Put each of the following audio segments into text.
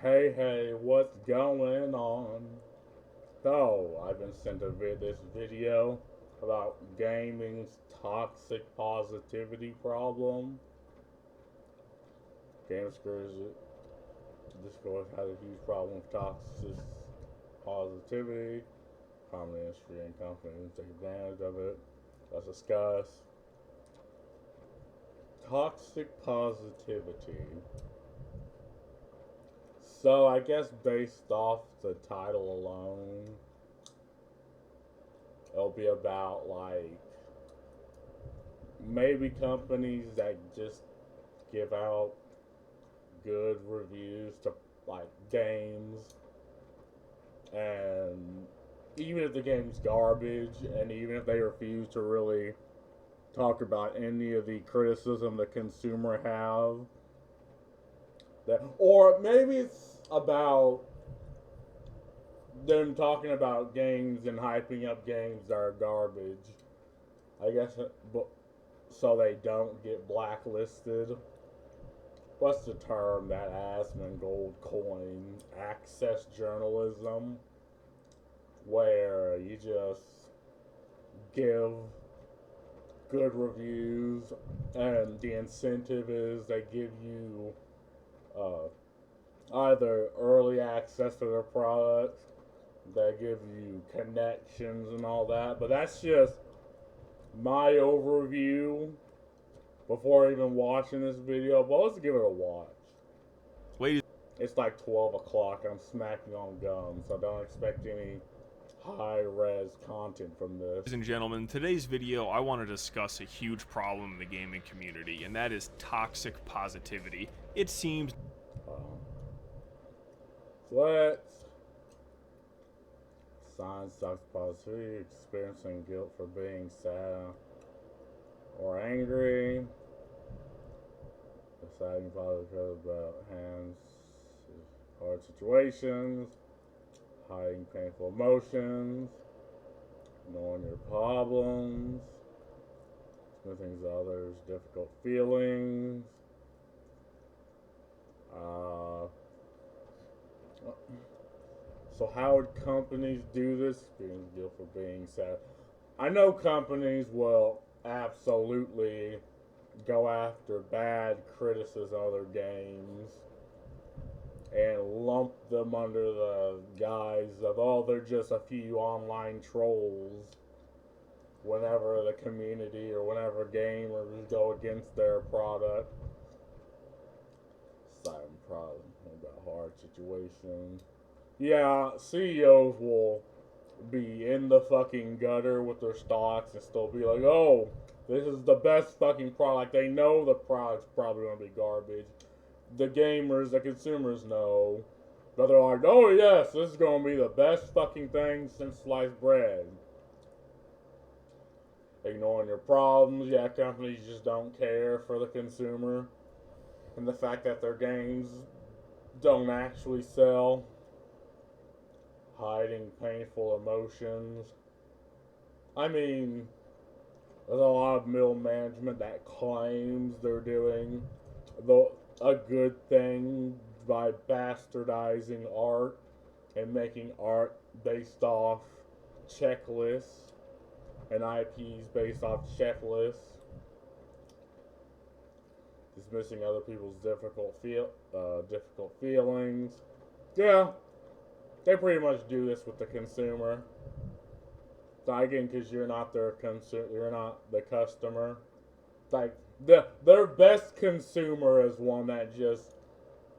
Hey, what's going on? So, I've been sent this video about gaming's toxic positivity problem. Gamescores Discord has a huge problem with toxic positivity. Common industry and companies take advantage of it. Let's discuss toxic positivity. So, I guess based off the title alone, it'll be about like maybe companies that just give out good reviews to like games, and even if the game's garbage and even if they refuse to really talk about any of the criticism the consumer have, that, or maybe it's about them talking about games and hyping up games that are garbage, I guess, but so they don't get blacklisted. What's the term that Asmongold coined? Access journalism, where you just give good reviews, and the incentive is they give you either early access to their products, they give you connections and all that. But that's just my overview before even watching this video. But let's give it a watch. Ladies It's like 12 o'clock. I'm smacking on gum, so don't expect any high res content from this. and gentlemen, today's video I want to discuss a huge problem in the gaming community, and that is toxic positivity. It seems Um, let's sign sucks positivity, experiencing guilt for being sad or angry, deciding positive about hands, hard situations, hiding painful emotions, knowing your problems, smoothing others' difficult feelings. Uh, so how would companies do this? Experience guilt for being sad. I know companies will absolutely go after bad criticism of their games and lump them under the guise of, oh, they're just a few online trolls whenever the community or whenever gamers go against their product. Silent problem about hard situations. Yeah, CEOs will be in the fucking gutter with their stocks and still be like, oh, this is the best fucking product. They know the product's probably gonna be garbage. The gamers, the consumers know. But they're like, oh yes, this is gonna be the best fucking thing since sliced bread. Ignoring your problems, yeah, companies just don't care for the consumer. And the fact that their games don't actually sell. Hiding painful emotions. I mean, there's a lot of middle management that claims they're doing a good thing by bastardizing art and making art based off checklists and IPs based off checklists, dismissing other people's difficult feelings. Yeah, they pretty much do this with the consumer. Again, because you're not you're not the customer. Like their best consumer is one that just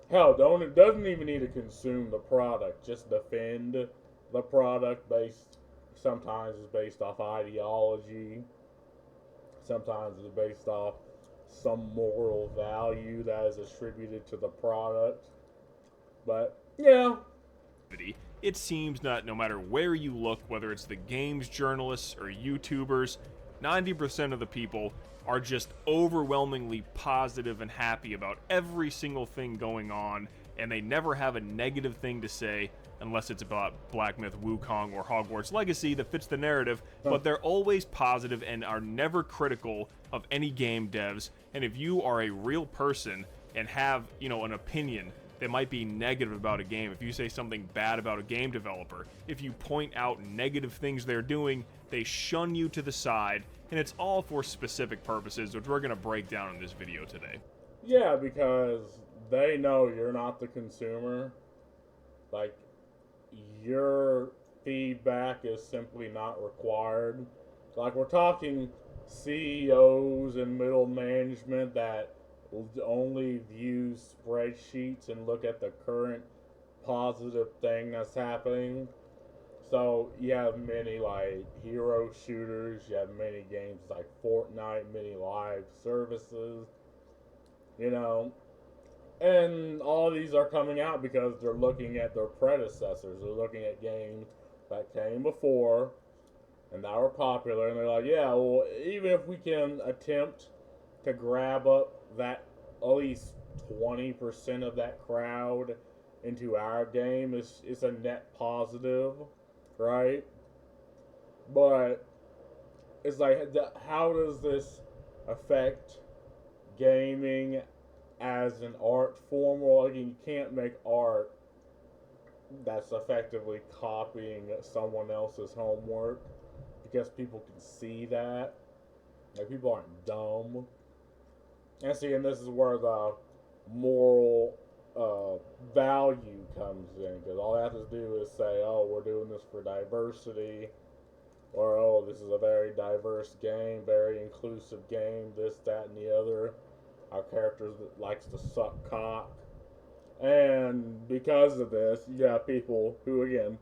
hell doesn't even need to consume the product, just defend the product based. Sometimes it's based off ideology. Sometimes it's based off some moral value that is attributed to the product. But yeah, it seems that no matter where you look, whether it's the games journalists or YouTubers, 90% of the people are just overwhelmingly positive and happy about every single thing going on, and they never have a negative thing to say unless it's about Black Myth Wukong or Hogwarts Legacy that fits the narrative, but they're always positive and are never critical of any game devs. And if you are a real person and have, an opinion, that might be negative about a game, if you say something bad about a game developer, if you point out negative things they're doing, they shun you to the side, and it's all for specific purposes, which we're going to break down in this video today. Yeah, because they know you're not the consumer. Like, your feedback is simply not required. Like, we're talking CEOs and middle management that will only view spreadsheets and look at the current positive thing that's happening. So you have many like hero shooters, you have many games like Fortnite, many live services, you know, and all these are coming out because they're looking at their predecessors. They're looking at games that came before and that were popular, and they're like, yeah, well, even if we can attempt to grab up that at least 20% of that crowd into our game, it's a net positive, right? But it's like, how does this affect gaming as an art form? Well, again, you can't make art that's effectively copying someone else's homework because people can see that. Like, people aren't dumb. And see, and this is where the moral value comes in, because all I have to do is say, oh, we're doing this for diversity, or oh, this is a very diverse game, very inclusive game, this, that, and the other. Our character likes to suck cock. And because of this, you have people who, again,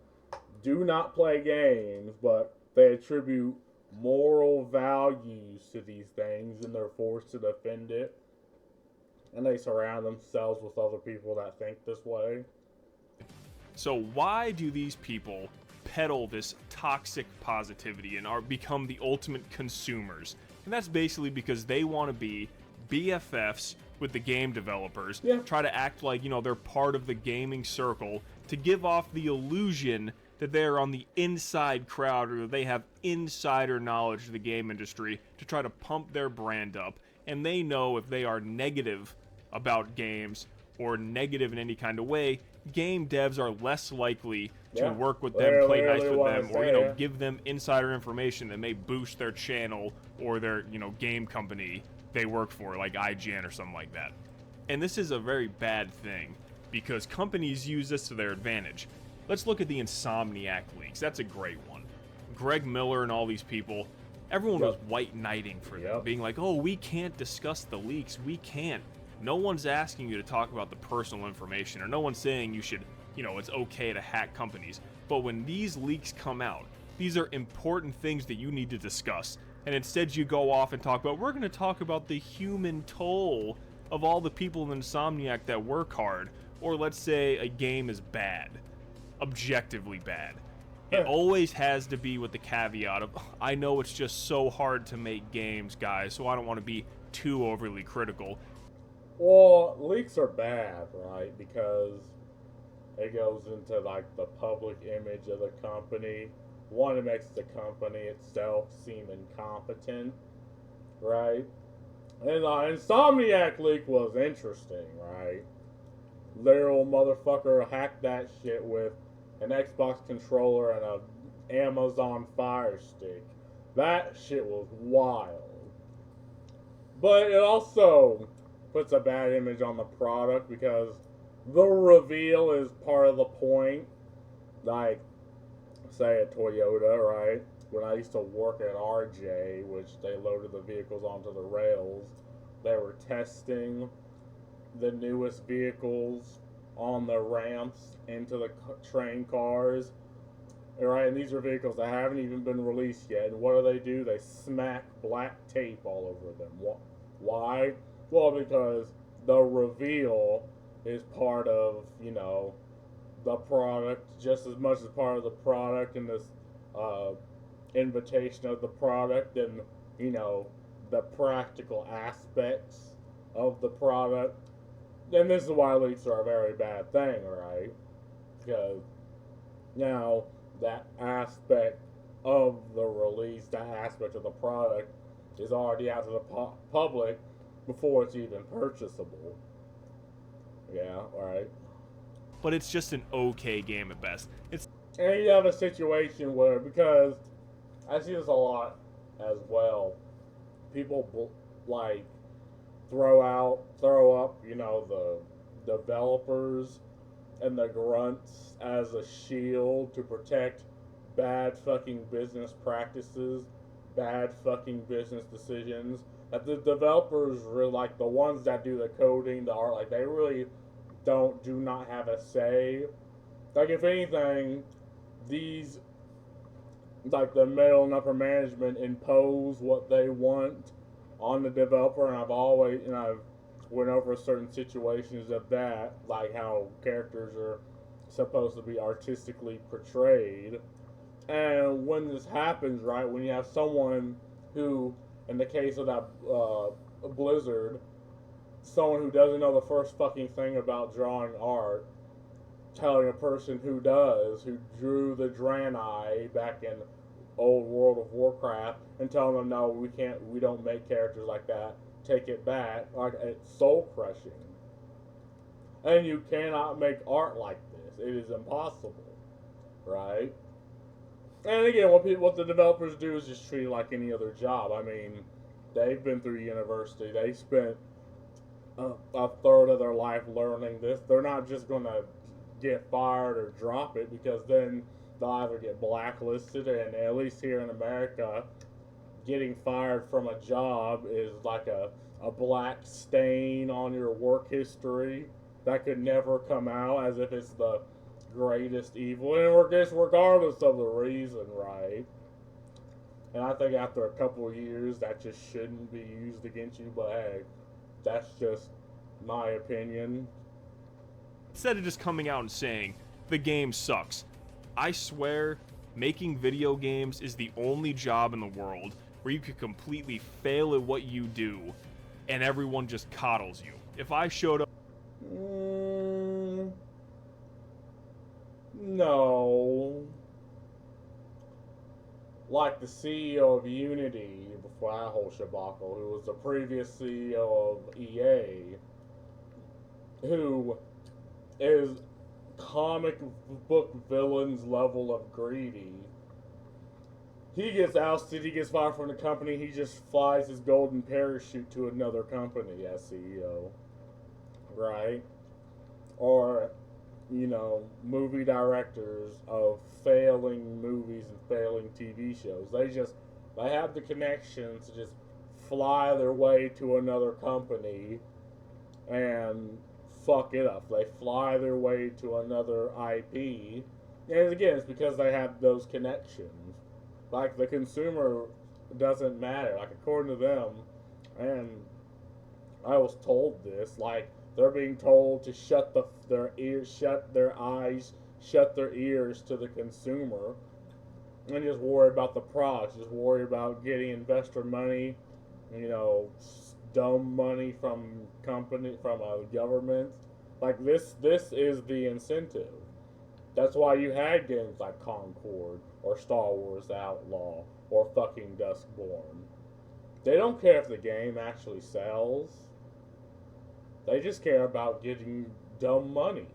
do not play games, but they attribute moral values to these things, and they're forced to defend it. And they surround themselves with other people that think this way. So why do these people peddle this toxic positivity and become the ultimate consumers? And that's basically because they want to be BFFs with the game developers, try to act like, you know, they're part of the gaming circle to give off the illusion that they're on the inside crowd or they have insider knowledge of the game industry to try to pump their brand up. And they know if they are negative about games or negative in any kind of way, game devs are less likely to work with them, play nice with them, or, you know, give them insider information that may boost their channel or their, you know, game company they work for, like IGN or something like that. And this is a very bad thing because companies use this to their advantage. Let's look at the Insomniac leaks. That's a great one. Greg Miller and all these people, everyone was white knighting for them, being like, oh, we can't discuss the leaks. We can't. No one's asking you to talk about the personal information, or no one's saying you should, you know, it's okay to hack companies. But when these leaks come out, these are important things that you need to discuss. And instead you go off and talk about, we're going to talk about the human toll of all the people in Insomniac that work hard. Or let's say a game is bad, objectively bad. It always has to be with the caveat of, I know it's just so hard to make games, guys, so I don't want to be too overly critical. Well, leaks are bad, right? Because it goes into, like, the public image of the company. One, it makes the company itself seem incompetent, right? And the Insomniac leak was interesting, right? Literal motherfucker hacked that shit with an Xbox controller and a Amazon Fire Stick. That shit was wild. But it also puts a bad image on the product because the reveal is part of the point. Like, say at Toyota, right? When I used to work at RJ, which they loaded the vehicles onto the rails, they were testing the newest vehicles on the ramps into the train cars, right? And these are vehicles that haven't even been released yet. And what do? They smack black tape all over them. Why? Well, because the reveal is part of, you know, the product just as much as part of the product, and this invitation of the product, and, you know, the practical aspects of the product. And this is why leaks are a very bad thing, right? Because now that aspect of the release, that aspect of the product is already out to the public before it's even purchasable. Yeah, alright. but it's just an okay game at best. It's And you have a situation where, because I see this a lot as well, people like throw up, the developers and the grunts as a shield to protect bad fucking business practices, bad fucking business decisions. That the developers really, like the ones that do the coding, the art, like they really do not have a say. Like if anything, these like the middle and upper management impose what they want on the developer, and I've went over certain situations of that, like how characters are supposed to be artistically portrayed. And when this happens, right, when you have someone who, in the case of that Blizzard, someone who doesn't know the first fucking thing about drawing art, telling a person who drew the Draenei back in old World of Warcraft, and telling them, no, we don't make characters like that, take it back, like, it's soul crushing. And you cannot make art like this. It is impossible, right? And again, what the developers do is just treat it like any other job. I mean, they've been through university. They spent a third of their life learning this. They're not just going to get fired or drop it, because then they'll either get blacklisted, and at least here in America, getting fired from a job is like a black stain on your work history that could never come out, as if it's the greatest evil, and just regardless of the reason, right? And I think after a couple of years, that just shouldn't be used against you, but hey, that's just my opinion. instead of just coming out and saying the game sucks. I swear, making video games is the only job in the world where you could completely fail at what you do and everyone just coddles you. If I showed up No. Like the CEO of Unity, before that whole debacle, who was the previous CEO of EA, who is comic book villains level of greedy. He gets ousted, he gets fired from the company, he just flies his golden parachute to another company as CEO. Right? Or, movie directors of failing movies and failing TV shows. They have the connections to just fly their way to another company and fuck it up. They fly their way to another IP. And again, it's because they have those connections. Like, the consumer doesn't matter. Like, according to them, and I was told this, like, they're being told to shut their ears, shut their eyes, shut their ears to the consumer, and just worry about the products. Just worry about getting investor money, dumb money from a government. Like this is the incentive. That's why you had games like Concord or Star Wars Outlaw or fucking Duskborn. They don't care if the game actually sells. They just care about getting dumb money.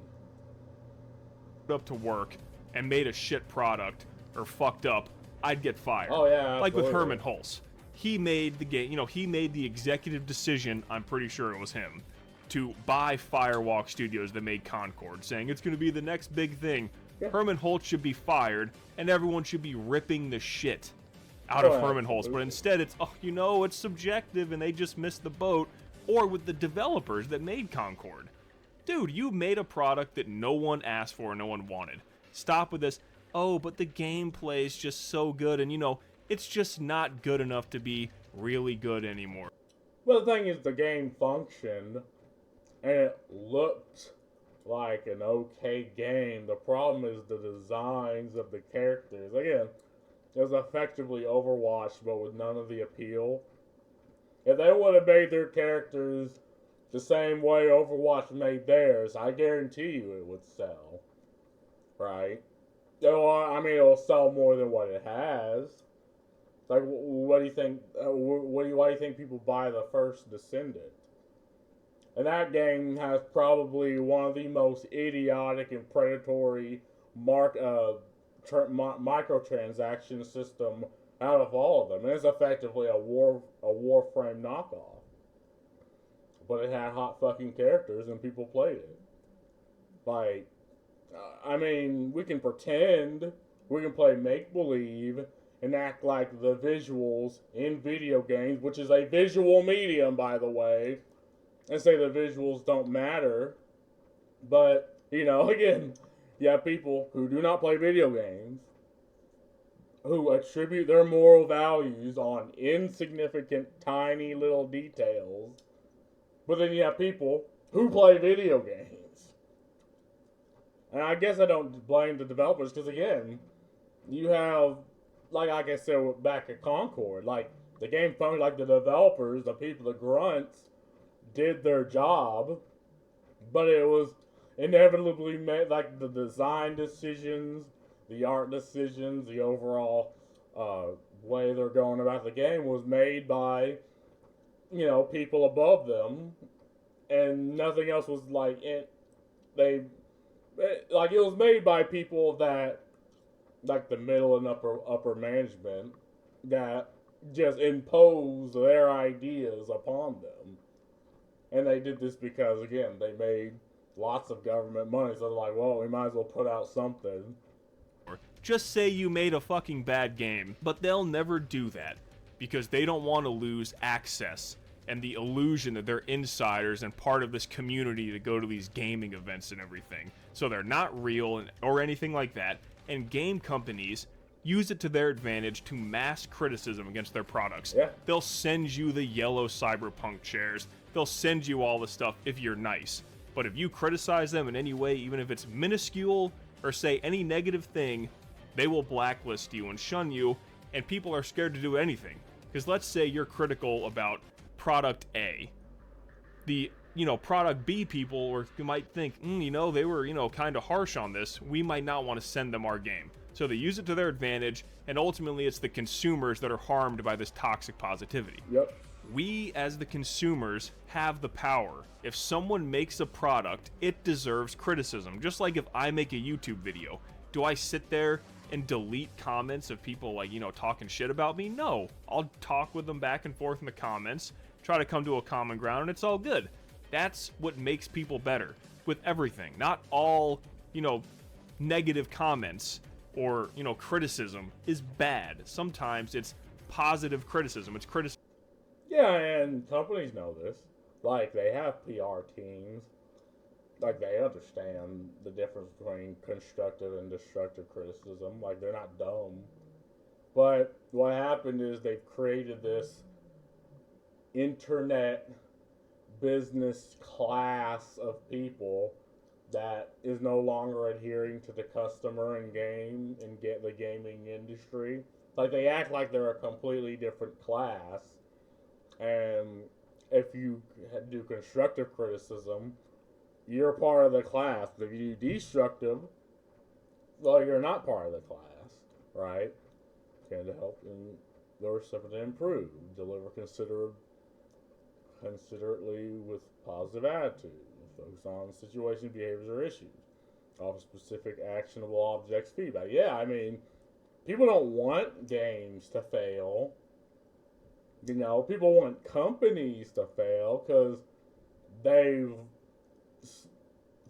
up to work and made a shit product or fucked up, I'd get fired. Oh yeah, absolutely. Like with Herman Hulse. He made the game, he made the executive decision, I'm pretty sure it was him, to buy Firewalk Studios that made Concord, saying it's going to be the next big thing. Yeah. Herman Hulse should be fired, and everyone should be ripping the shit out of Herman Hulse. But instead it's, it's subjective and they just missed the boat. Or with the developers that made Concord. Dude, you made a product that no one asked for and no one wanted. Stop with this, but the gameplay is just so good, and it's just not good enough to be really good anymore. Well, the thing is, the game functioned, and it looked like an okay game. The problem is the designs of the characters. Again, it was effectively Overwatch, but with none of the appeal. If they would have made their characters the same way Overwatch made theirs, I guarantee you it would sell. Right? It'll sell more than what it has. Like, what do you think? Why do you think people buy the first Descendant? And that game has probably one of the most idiotic and predatory microtransaction system out of all of them. And it's effectively a Warframe knockoff. But it had hot fucking characters and people played it. Like, I mean, we can pretend, we can play make believe, and act like the visuals in video games, which is a visual medium, by the way, and say the visuals don't matter. But, you know, again, you have people who do not play video games who attribute their moral values on insignificant, tiny little details. But then you have people who play video games. And I guess I don't blame the developers because, again, you have, like I said back at Concord, like the game functions like the developers, the people, the grunts, did their job, but it was inevitably made, like the design decisions, the art decisions, the overall way they're going about the game was made by, you know, people above them, and nothing else was like it. It was made by people that, like the middle and upper management, that just impose their ideas upon them. And they did this because, again, they made lots of government money, so they're like, well, we might as well put out something. Just say you made a fucking bad game, but they'll never do that because they don't want to lose access and the illusion that they're insiders and part of this community that go to these gaming events and everything. So they're not real or anything like that, and game companies use it to their advantage to mass criticism against their products. Yeah. They'll send you the yellow Cyberpunk chairs. They'll send you all the stuff if you're nice. But if you criticize them in any way, even if it's minuscule or say any negative thing, they will blacklist you and shun you, and people are scared to do anything. Because let's say you're critical about product A. The, product B people might think, they were, kind of harsh on this. We might not want to send them our game. So they use it to their advantage, and ultimately it's the consumers that are harmed by this toxic positivity. Yep. We, as the consumers, have the power. If someone makes a product, it deserves criticism. Just like if I make a YouTube video, do I sit there and delete comments of people talking shit about me? No. I'll talk with them back and forth in the comments, try to come to a common ground, and it's all good. That's what makes people better with everything. Not all, negative comments or, criticism is bad. Sometimes it's positive criticism. It's criticism. Yeah, and companies know this. Like, they have PR teams. Like, they understand the difference between constructive and destructive criticism. Like, they're not dumb. But what happened is they've created this internet business class of people that is no longer adhering to the customer and get the gaming industry. Like, they act like they're a completely different class. And if you do constructive criticism, you're part of the class. But if you do destructive, well, you're not part of the class, right? Tend to help in your stuff to improve, deliver considerately with positive attitude, focus on situations, behaviors, or issues, offer specific, actionable objects feedback. Yeah, I mean, people don't want games to fail. People want companies to fail because they've,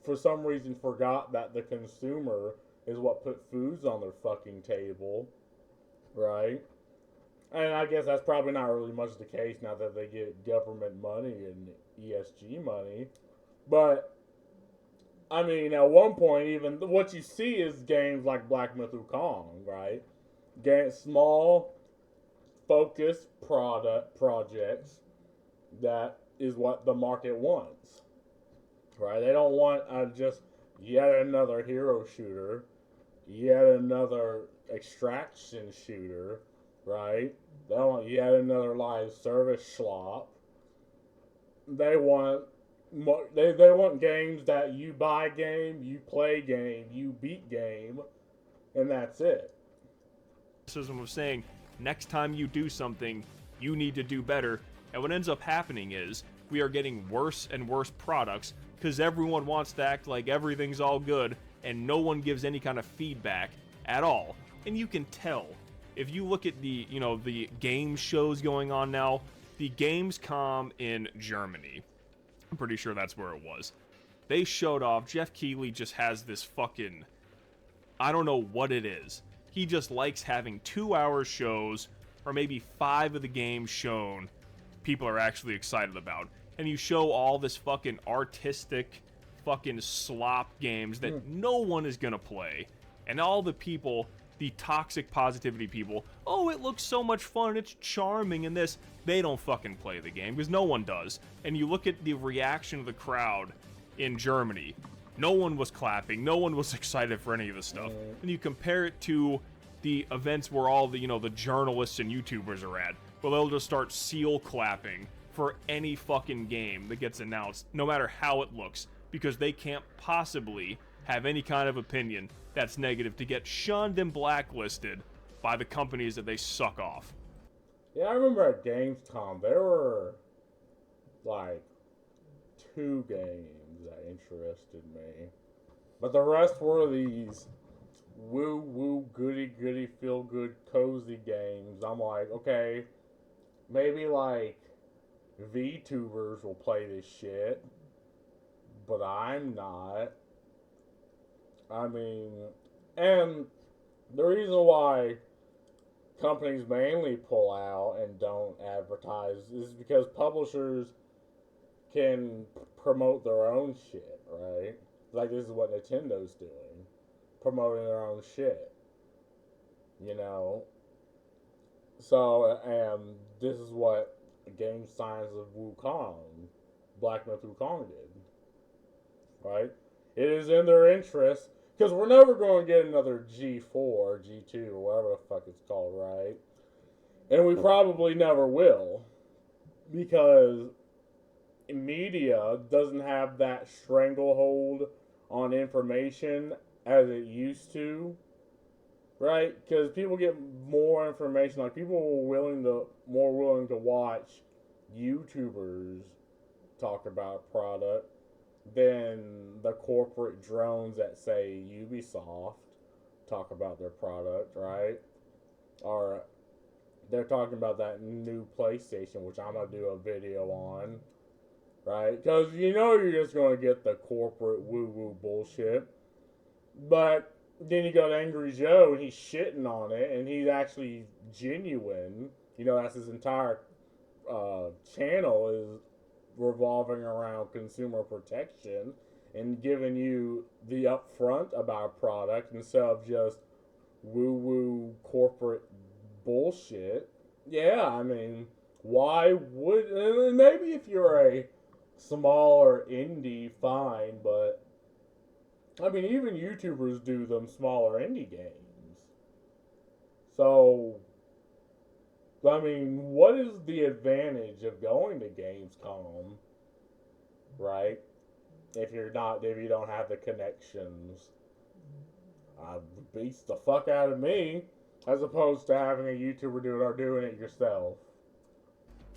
for some reason, forgot that the consumer is what put foods on their fucking table, right? And I guess that's probably not really much the case now that they get government money and ESG money. But, I mean, at one point, even what you see is games like Black Myth Wukong, right? Small, focused projects that is what the market wants, right? They don't want just yet another hero shooter, yet another extraction shooter, right? They don't want yet another live service schlop. They want games that you buy game, you play game, you beat game, and that's it. Criticism of saying, next time you do something, you need to do better. And what ends up happening is we are getting worse and worse products because everyone wants to act like everything's all good and no one gives any kind of feedback at all. And you can tell if you look at the, the game shows going on now, the Gamescom in Germany, I'm pretty sure that's where it was. They showed off, Jeff Keighley just has this fucking, I don't know what it is. He just likes having 2-hour shows, or maybe 5 of the games shown people are actually excited about. And you show all this fucking artistic fucking slop games that no one is gonna play. And all the people, the toxic positivity people, oh, it looks so much fun, it's charming and this, they don't fucking play the game, because no one does. And you look at the reaction of the crowd in Germany, no one was clapping, no one was excited for any of this stuff. And you compare it to the events where all the, the journalists and YouTubers are at, where they'll just start seal clapping for any fucking game that gets announced, no matter how it looks, because they can't possibly have any kind of opinion that's negative to get shunned and blacklisted by the companies that they suck off. Yeah, I remember at Gamescom, there were like 2 games that interested me. But the rest were these woo-woo, goody-goody, feel-good, cozy games. I'm like, okay, maybe like VTubers will play this shit, but I'm not. I mean, and the reason why companies mainly pull out and don't advertise is because publishers can promote their own shit, right? Like, this is what Nintendo's doing, promoting their own shit, So, and this is what Game Science of Wukong, Black Myth Wukong did, right? It is in their interest, because we're never going to get another G4, G2, or whatever the fuck it's called, right? And we probably never will, because media doesn't have that stranglehold on information as it used to, right? Because people get more information, like people are more willing to watch YouTubers talk about product than the corporate drones that say Ubisoft talk about their product, right? Or they're talking about that new PlayStation, which I'm gonna do a video on, right? Because you're just gonna get the corporate woo-woo bullshit. But then you got Angry Joe, and he's shitting on it, and he's actually genuine. That's his entire channel is revolving around consumer protection and giving you the upfront about product instead of just woo-woo corporate bullshit. Yeah, I mean, why would... Maybe if you're a smaller indie, fine, but I mean, even YouTubers do them smaller indie games. So, I mean, what is the advantage of going to Gamescom, right? If you don't have the connections, beats the fuck out of me, as opposed to having a YouTuber do it or doing it yourself.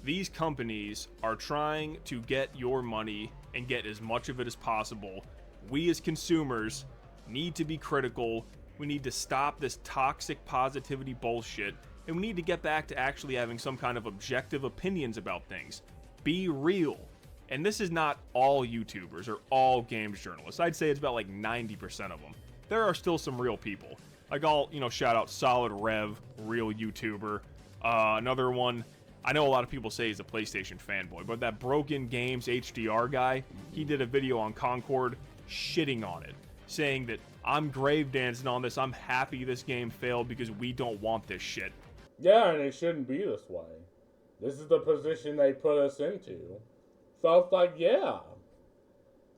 These companies are trying to get your money and get as much of it as possible. We as consumers need to be critical. We need to stop this toxic positivity bullshit. And we need to get back to actually having some kind of objective opinions about things. Be real. And this is not all YouTubers or all games journalists. I'd say it's about like 90% of them. There are still some real people. Like I'll, shout out Solid Rev, real YouTuber. Another one, I know a lot of people say he's a PlayStation fanboy, but that Broken Games HDR guy, he did a video on Concord shitting on it, saying that I'm grave dancing on this, I'm happy this game failed because we don't want this shit. Yeah, and it shouldn't be this way. This is the position they put us into. So it's like, yeah.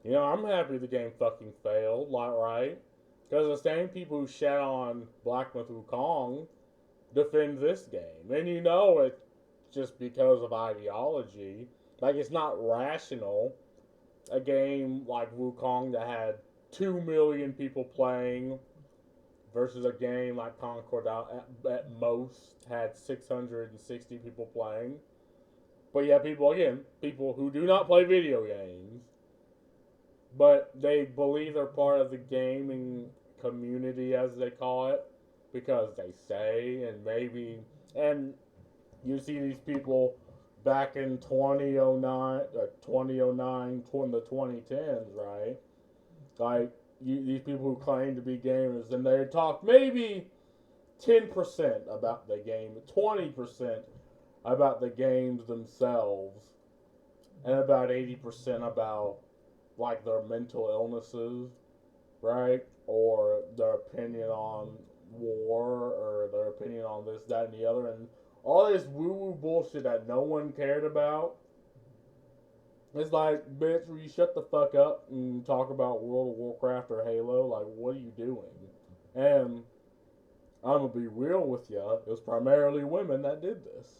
I'm happy the game fucking failed, right? Because the same people who shat on Black Myth Wukong defend this game. And it's just because of ideology. Like, it's not rational. A game like Wukong that had 2 million people playing versus a game like Concord at most had 660 people playing. But yeah, people who do not play video games, but they believe they're part of the gaming community, as they call it, because they say, and maybe, and you see these people back in 2009, the 2010s, right? Like, these people who claim to be gamers, and they talk maybe 10% about the game, 20% about the games themselves, and about 80% about like their mental illnesses, right? Or their opinion on war, or their opinion on this, that, and the other, and all this woo woo bullshit that no one cared about. It's like, bitch, will you shut the fuck up and talk about World of Warcraft or Halo? Like, what are you doing? And I'm gonna be real with you, it was primarily women that did this.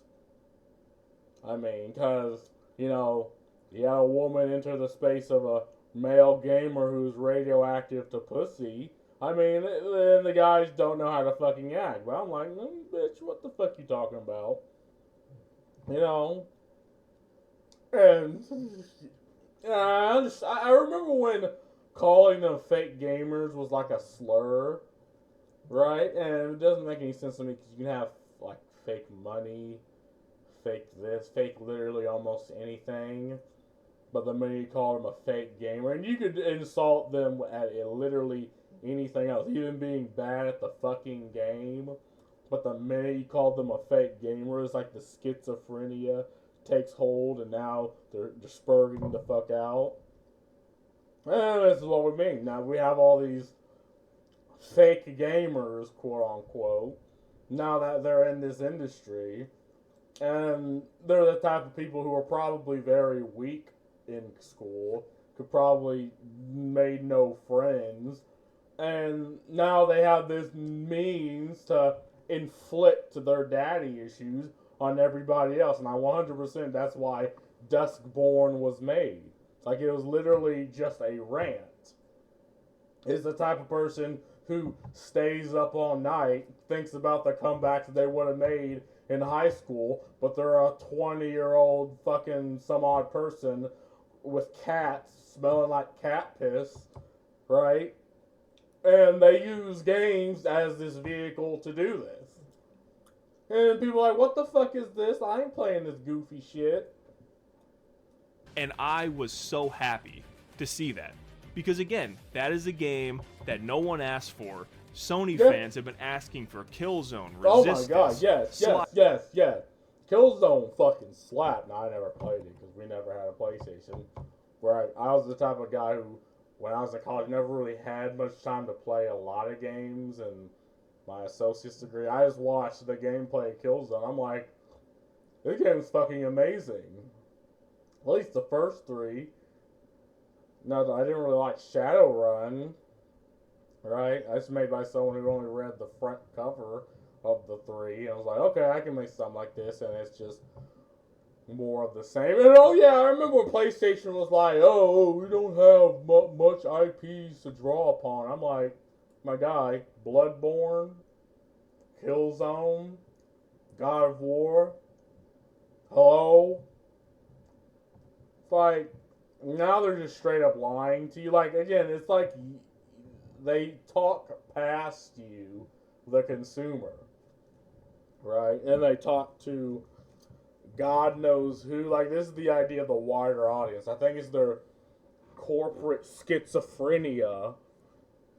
I mean, because, you had a woman enter the space of a male gamer who's radioactive to pussy. I mean, and the guys don't know how to fucking act. But I'm like, bitch, what the fuck you talking about? You know? And I remember when calling them fake gamers was like a slur, right? And it doesn't make any sense to me because you can have like fake money, fake this, fake literally almost anything. But the minute you call them a fake gamer, and you could insult them at literally anything else, even being bad at the fucking game. But the minute you call them a fake gamer, it's like the schizophrenia takes hold, and now they're spurting the fuck out. And this is what we mean. Now we have all these fake gamers, quote unquote, now that they're in this industry, and they're the type of people who are probably very weak in school, could probably made no friends, and now they have this means to inflict their daddy issues on everybody else. And I 100% that's why Duskborn was made. Like, it was literally just a rant. Is the type of person who stays up all night, thinks about the comebacks they would have made in high school, but they're a 20-year-old fucking some odd person with cats smelling like cat piss, right? And they use games as this vehicle to do this. And people are like, what the fuck is this? I ain't playing this goofy shit. And I was so happy to see that. Because again, that is a game that no one asked for. Sony fans have been asking for Killzone, Resistance. Oh my god, yes. Killzone fucking slapped. Now, I never played it because we never had a PlayStation. Right, I was the type of guy who, when I was in college, never really had much time to play a lot of games, and my associate's degree, I just watched the gameplay of Killzone. I'm like, this game's fucking amazing. At least the first three. No, I didn't really like Shadowrun. Right? That's made by someone who only read the front cover of the three. And I was like, okay, I can make something like this, and it's just more of the same. And oh yeah, I remember when PlayStation was like, oh, we don't have much IPs to draw upon. I'm like, my guy, Bloodborne, Killzone, God of War, hello? It's like, now they're just straight up lying to you. Like, again, it's like they talk past you, the consumer, right? And they talk to God knows who. Like, this is the idea of the wider audience. I think it's their corporate schizophrenia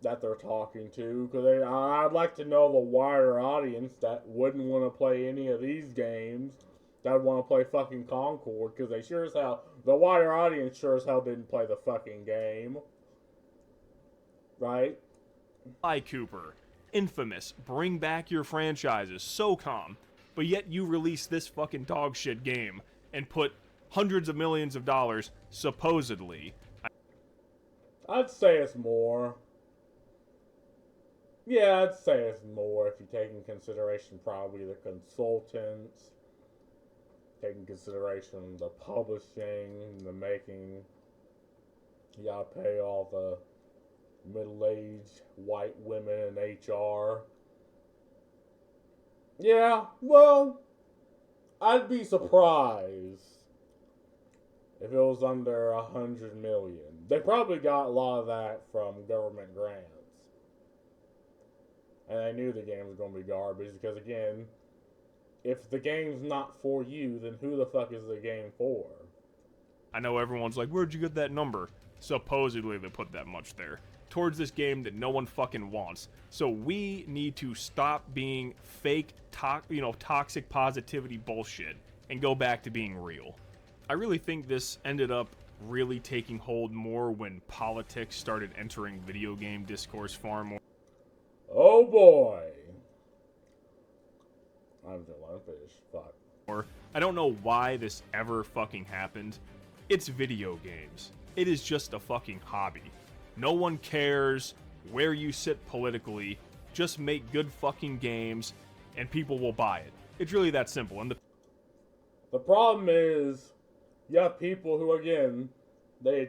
that they're talking to. Because I'd like to know the wider audience that wouldn't want to play any of these games, that would want to play fucking Concord. Because they sure as hell, the wider audience sure as hell didn't play the fucking game. Right? Sly Cooper, Infamous, bring back your franchises, SOCOM, but yet you release this fucking dog shit game and put hundreds of millions of dollars, supposedly. I'd say it's more. Yeah, I'd say it's more if you take in consideration probably the consultants, take in consideration the publishing, the making. You gotta pay all the middle-aged white women in HR. Yeah, well, I'd be surprised if it was under 100 million. They probably got a lot of that from government grants. And I knew the game was going to be garbage because, again, if the game's not for you, then who the fuck is the game for? I know everyone's like, where'd you get that number? Supposedly they put that much there. Towards this game that no one fucking wants. So we need to stop being fake, toxic positivity bullshit and go back to being real. I really think this ended up really taking hold more when politics started entering video game discourse far more. Oh boy. I'm still unfinished. Fuck. I don't know why this ever fucking happened. It's video games. It is just a fucking hobby. No one cares where you sit politically. Just make good fucking games and people will buy it. It's really that simple. And the problem is, you have people who, again, they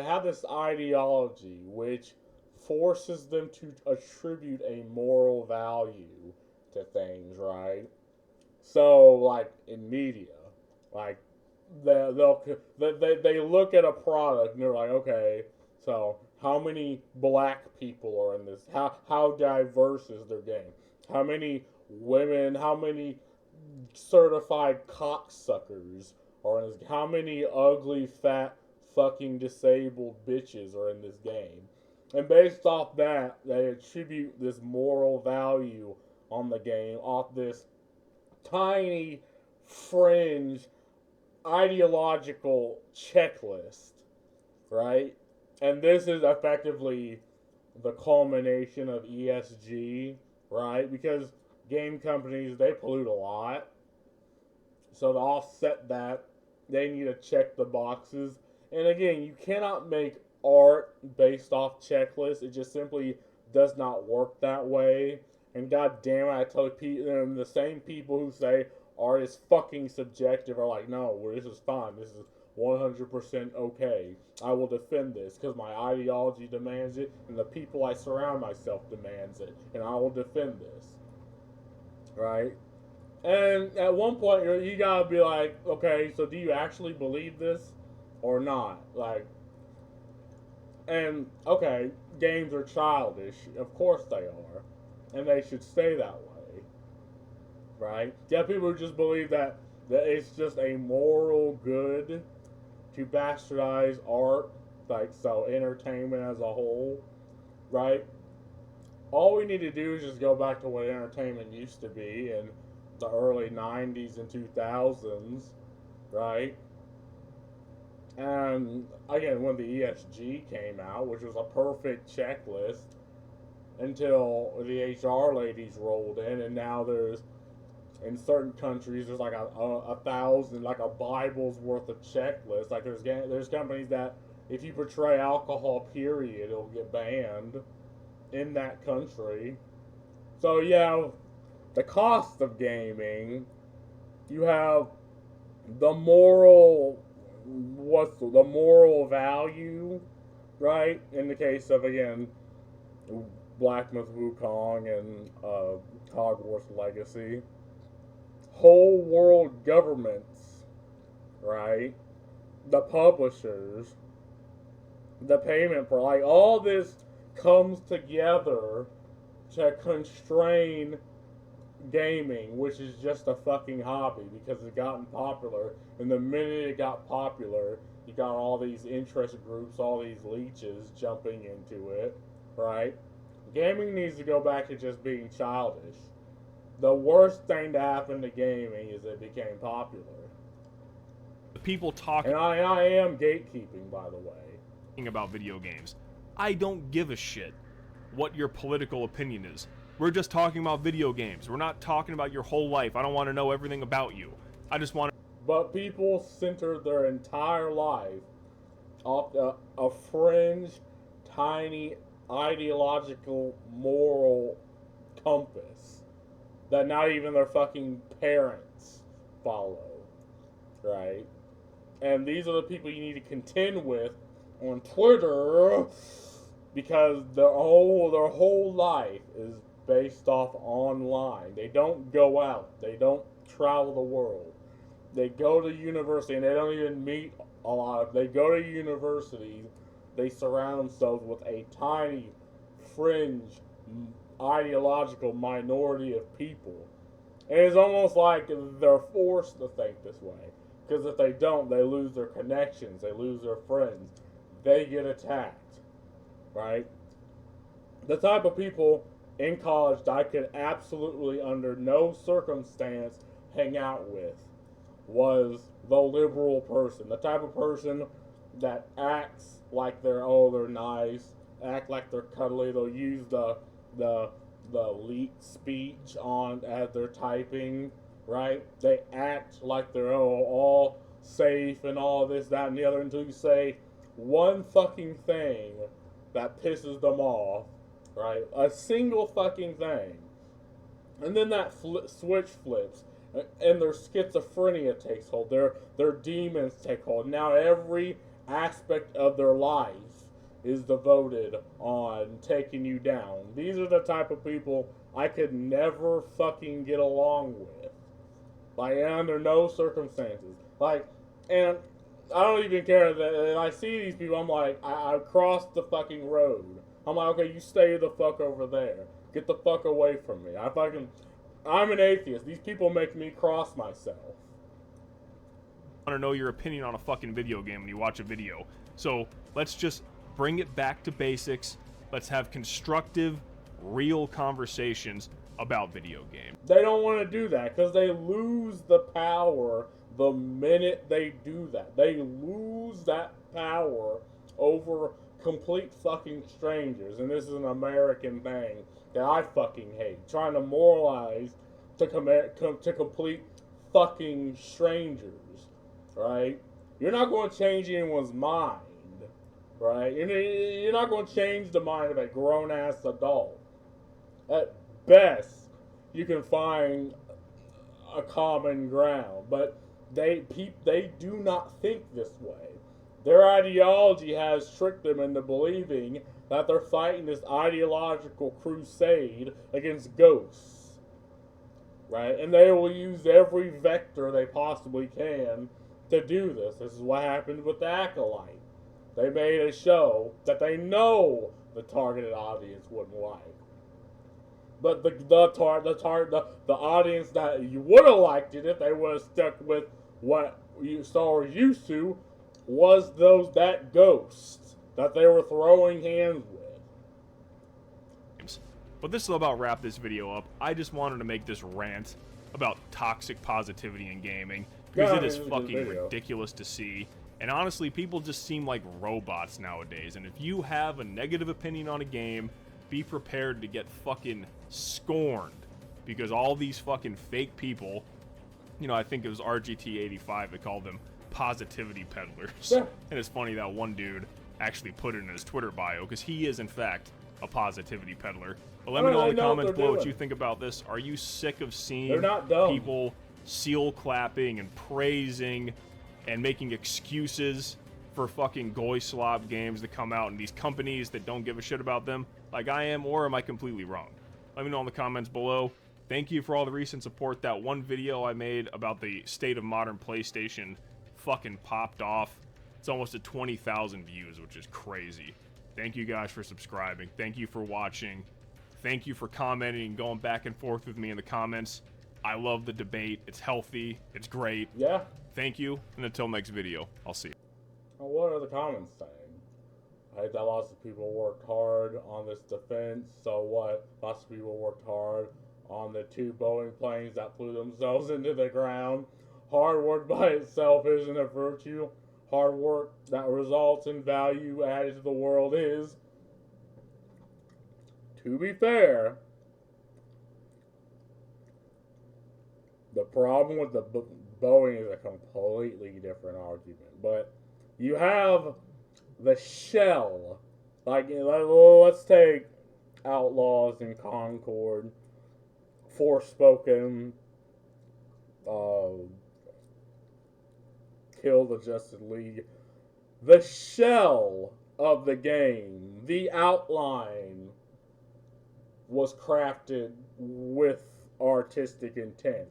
have this ideology which forces them to attribute a moral value to things, right? So, like, in media, like, they look at a product and they're like, okay, so how many black people are in this? How diverse is their game? How many women, how many certified cocksuckers are in this? How many ugly, fat, fucking disabled bitches are in this game? And based off that, they attribute this moral value on the game off this tiny fringe ideological checklist, right? And this is effectively the culmination of ESG, right? Because game companies, they pollute a lot. So to offset that, they need to check the boxes. And again, you cannot make art based off checklists. It just simply does not work that way. And god damn it, I tell people, the same people who say art is fucking subjective are like, no, this is fine. This is 100% okay. I will defend this because my ideology demands it and the people I surround myself demands it. And I will defend this. Right? And at one point, you gotta be like, okay, so do you actually believe this or not? Like, and okay, games are childish. Of course they are. And they should stay that way. Right? Yeah, people who just believe that it's just a moral good to bastardize art, like, so entertainment as a whole, right? All we need to do is just go back to what entertainment used to be in the early 90s and 2000s, right? And again, when the ESG came out, which was a perfect checklist, until the HR ladies rolled in, and now there's, in certain countries, there's like a thousand, like a Bible's worth of checklists. Like there's companies that if you portray alcohol, period, it'll get banned in that country. So yeah, the cost of gaming, you have the moral, the moral value, right? In the case of, again, Black Myth Wukong and Hogwarts Legacy. Whole world governments, right? The publishers, the payment for, like, all this comes together to constrain gaming, which is just a fucking hobby because it's gotten popular. And the minute it got popular, you got all these interest groups, all these leeches jumping into it, right? Gaming needs to go back to just being childish. The worst thing to happen to gaming is it became popular. The people talking, and I am gatekeeping, by the way, about video games. I don't give a shit what your political opinion is. We're just talking about video games. We're not talking about your whole life. I don't want to know everything about you. I just want to... But people center their entire life off a fringe, tiny, ideological, moral compass that not even their fucking parents follow, right? And these are the people you need to contend with on Twitter because their whole life is based off online. They don't go out. They don't travel the world. They go to university and they don't even meet they go to universities, they surround themselves with a tiny fringe ideological minority of people. And it's almost like they're forced to think this way. Because if they don't, they lose their connections, they lose their friends, they get attacked, right? The type of people in college that I could absolutely, under no circumstance, hang out with was the liberal person. The type of person that acts like they're nice, act like they're cuddly. They'll use the leak speech on as they're typing, right? They act like they're all safe and all this, that, and the other until you say one fucking thing that pisses them off, right? A single fucking thing. And then that switch flips and their schizophrenia takes hold. Their demons take hold. Now every aspect of their life is devoted on taking you down. These are the type of people I could never fucking get along with. Like, under no circumstances. Like, and I don't even care that I see these people, I'm like, I crossed the fucking road. I'm like, okay, you stay the fuck over there. Get the fuck away from me. I'm an atheist. These people make me cross myself. I want to know your opinion on a fucking video game when you watch a video. So let's just bring it back to basics. Let's have constructive, real conversations about video games. They don't want to do that because they lose the power the minute they do that. They lose that power over complete fucking strangers. And this is an American thing that I fucking hate. Trying to moralize to complete fucking strangers, right? You're not going to change anyone's mind, right? You're not going to change the mind of a grown-ass adult. At best, you can find a common ground, but they do not think this way. Their ideology has tricked them into believing that they're fighting this ideological crusade against ghosts, right? And they will use every vector they possibly can to do this. This is what happened with the Acolyte. They made a show that they know the targeted audience wouldn't like. But the audience that you would have liked it if they would have stuck with what you saw used to was that ghost that they were throwing hands with. But this will about wrap this video up. I just wanted to make this rant about toxic positivity in gaming because it is fucking ridiculous to see. And honestly, people just seem like robots nowadays. And if you have a negative opinion on a game, be prepared to get fucking scorned. Because all these fucking fake people, you know, I think it was RGT85 that called them positivity peddlers. Yeah. And it's funny that one dude actually put it in his Twitter bio because he is, in fact, a positivity peddler. But let me know in the comments below what you think about this. Are you sick of seeing people seal clapping and praising and making excuses for fucking goy slob games that come out and these companies that don't give a shit about them like I am, or am I completely wrong? Let me know in the comments below. Thank you for all the recent support. That one video I made about the state of modern PlayStation fucking popped off. It's almost at 20,000 views, which is crazy. Thank you guys for subscribing. Thank you for watching. Thank you for commenting and going back and forth with me in the comments. I love the debate. It's healthy. It's great. Yeah. Thank you, and until next video, I'll see you. Well, what are the comments saying? I hate that lots of people worked hard on this defense. So what? Lots of people worked hard on the 2 Boeing planes that flew themselves into the ground. Hard work by itself isn't a virtue. Hard work that results in value added to the world is. To be fair, the problem with the Boeing is a completely different argument. But you have the shell. Like, let's take Outlaws in Concord, Forspoken, Kill the Justice League. The shell of the game, the outline, was crafted with artistic intent.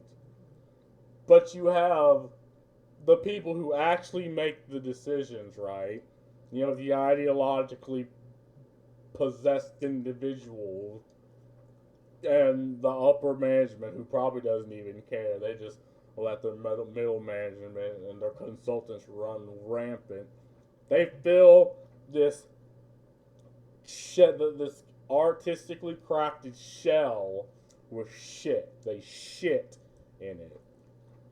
But you have the people who actually make the decisions, right? You know, the ideologically possessed individuals and the upper management who probably doesn't even care. They just let their middle management and their consultants run rampant. They fill this this artistically crafted shell with shit. They shit in it.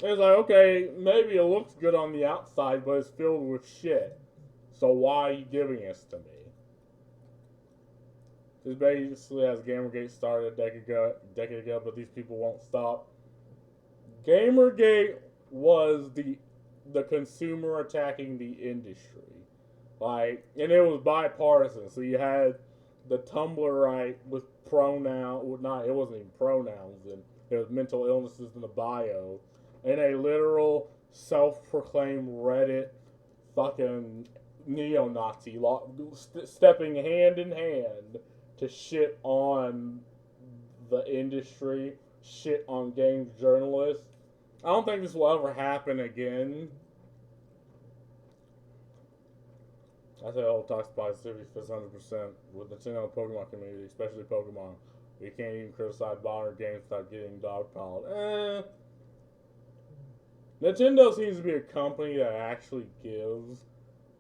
It's like, okay, maybe it looks good on the outside, but it's filled with shit. So why are you giving this to me? This basically as Gamergate started a decade ago, but these people won't stop. Gamergate was the consumer attacking the industry. Like, and it was bipartisan. So you had the Tumblr right with pronoun, not, it wasn't even pronouns, and it was mental illnesses in the bio, and a literal self-proclaimed Reddit fucking neo-Nazi stepping hand in hand to shit on the industry, shit on games journalists. I don't think this will ever happen again. I say all toxic positivity fits 100% with Nintendo and Pokemon community, especially Pokemon. You can't even criticize modern games without getting dogpiled. Nintendo seems to be a company that actually gives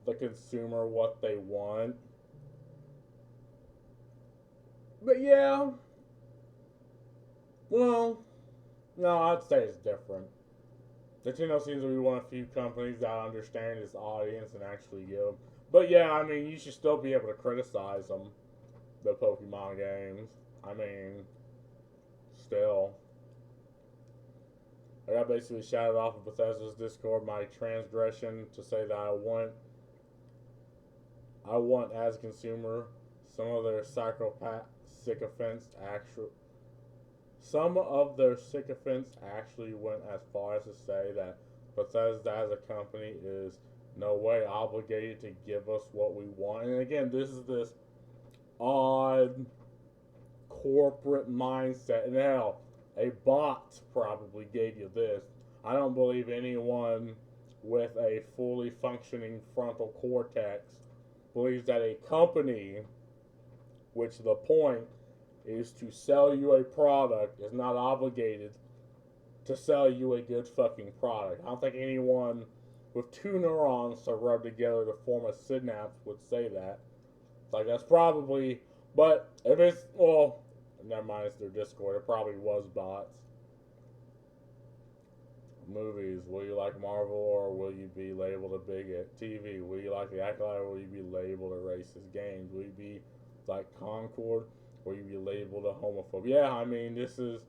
the consumer what they want. But yeah, well, no, I'd say it's different. Nintendo seems to be one of the few companies that understand its audience and actually give. But yeah, I mean, you should still be able to criticize them, the Pokemon games. I mean, still. I got basically shouted off of Bethesda's Discord my transgression to say that I want as a consumer some of their sycophants actually went as far as to say that Bethesda as a company is no way obligated to give us what we want. And again, this is this odd corporate mindset. And hell, a bot probably gave you this. I don't believe anyone with a fully functioning frontal cortex believes that a company, which the point is to sell you a product, is not obligated to sell you a good fucking product. I don't think anyone with two neurons to rub together to form a synapse would say that. It's like, that's probably, but if it's, well, never mind, it's their Discord, it probably was bots. Movies, will you like Marvel or will you be labeled a bigot? TV, will you like the Acolyte or will you be labeled a racist? Games, will you be like Concord or will you be labeled a homophobe? Yeah, I mean, this is,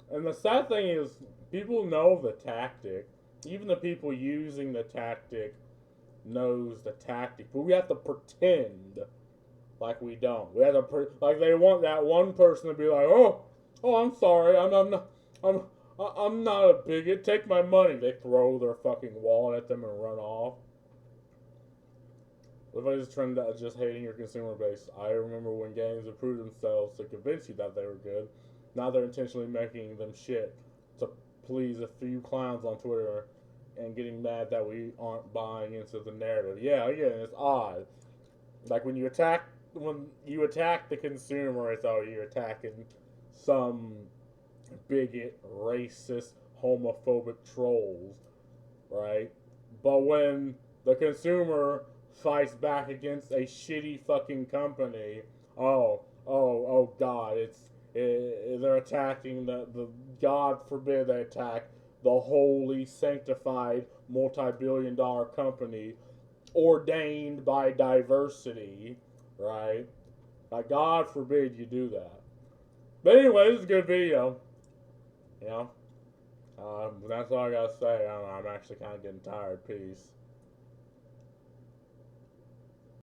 and the sad thing is, people know the tactic. Even the people using the tactic knows the tactic, but we have to pretend like we don't. We have to like they want that one person to be like, oh, I'm sorry, I'm not a bigot. Take my money. They throw their fucking wallet at them and run off. If I just trend out just hating your consumer base, I remember when games improved themselves to convince you that they were good. Now they're intentionally making them shit to please a few clowns on Twitter and getting mad that we aren't buying into the narrative. Yeah, again, it's odd. Like when you attack the consumer, it's you're attacking some bigot, racist, homophobic trolls, right? But when the consumer fights back against a shitty fucking company, oh God, they're attacking the God forbid they attack the holy, sanctified, multi-billion-dollar company ordained by diversity, right? Like, God forbid you do that. But anyway, this is a good video. You know? That's all I gotta say. I don't know, I'm actually kind of getting tired. Peace.